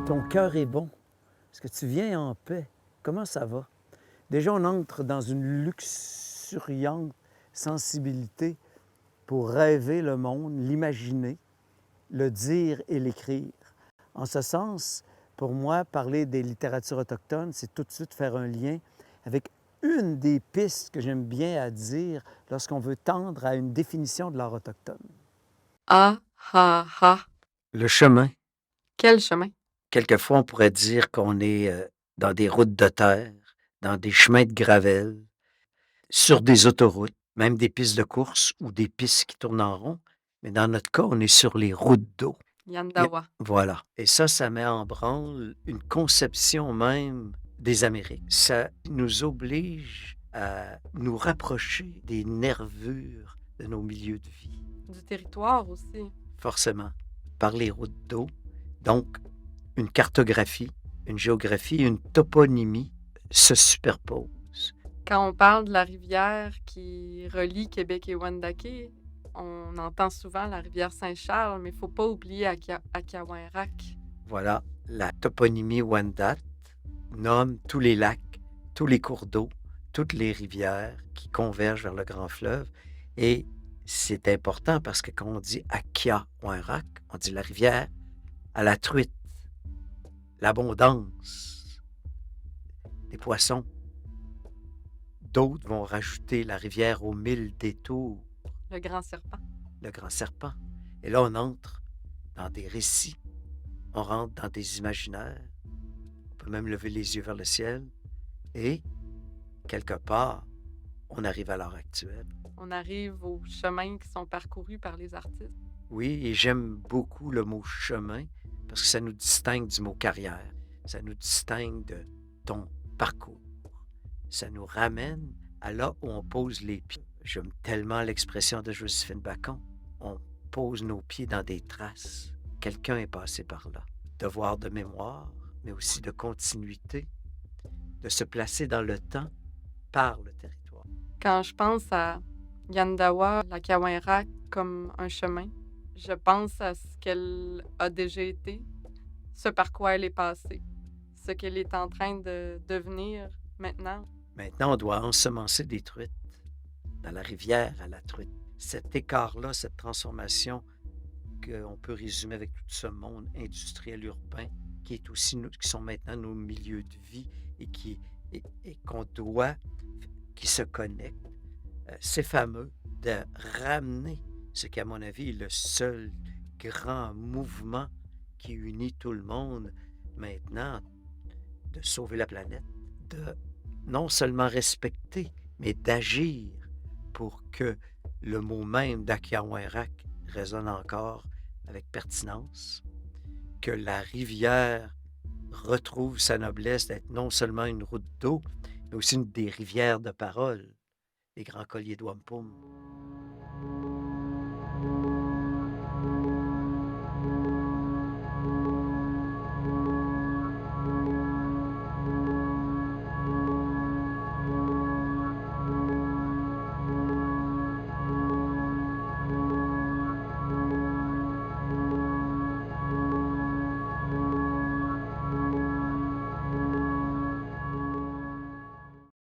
ton cœur est bon? Est-ce que tu viens en paix? Comment ça va? Déjà, on entre dans une luxuriante sensibilité pour rêver le monde, l'imaginer, le dire et l'écrire. En ce sens, pour moi, parler des littératures autochtones, c'est tout de suite faire un lien avec une des pistes que j'aime bien à dire lorsqu'on veut tendre à une définition de l'art autochtone. Ah, ah, ah. Le chemin. Quel chemin? Quelquefois, on pourrait dire qu'on est dans des routes de terre, dans des chemins de gravelle, sur des autoroutes, même des pistes de course ou des pistes qui tournent en rond. Mais dans notre cas, on est sur les routes d'eau. Yandawa. Voilà. Et ça met en branle une conception même des Amériques. Ça nous oblige à nous rapprocher des nervures de nos milieux de vie. Du territoire aussi. Forcément, par les routes d'eau. Donc, une cartographie, une géographie, une toponymie se superposent. Quand on parle de la rivière qui relie Québec et Wendake, on entend souvent la rivière Saint-Charles, mais il ne faut pas oublier Akiawinrak. Voilà, la toponymie Wendat nomme tous les lacs, tous les cours d'eau, toutes les rivières qui convergent vers le grand fleuve. Et c'est important parce que quand on dit Akiawinrak, on dit la rivière à la truite, l'abondance des poissons. D'autres vont rajouter la rivière aux 1000 détours. Le grand serpent. Le grand serpent. Et là, on entre dans des récits. On rentre dans des imaginaires. On peut même lever les yeux vers le ciel. Et, quelque part, on arrive à l'heure actuelle. On arrive aux chemins qui sont parcourus par les artistes. Oui, et j'aime beaucoup le mot chemin parce que ça nous distingue du mot carrière. Ça nous distingue de ton parcours. Ça nous ramène à là où on pose les pieds. J'aime tellement l'expression de Joséphine Bacon. On pose nos pieds dans des traces. Quelqu'un est passé par là. Devoir de mémoire, mais aussi de continuité, de se placer dans le temps par le territoire. Quand je pense à Yandawa, la Kawinrak comme un chemin, je pense à ce qu'elle a déjà été, ce par quoi elle est passée, ce qu'elle est en train de devenir maintenant. Maintenant, on doit ensemencer des truites dans la rivière à la truite. Cet écart-là, cette transformation qu'on peut résumer avec tout ce monde industriel urbain qui est aussi qui sont maintenant nos milieux de vie et qu'on doit, qui se connectent, c'est fameux de ramener ce qui, à mon avis, est le seul grand mouvement qui unit tout le monde maintenant, de sauver la planète, de non seulement respecter, mais d'agir pour que le mot même d'Akiawinrak résonne encore avec pertinence, que la rivière retrouve sa noblesse d'être non seulement une route d'eau, mais aussi une des rivières de parole, les grands colliers de wampum.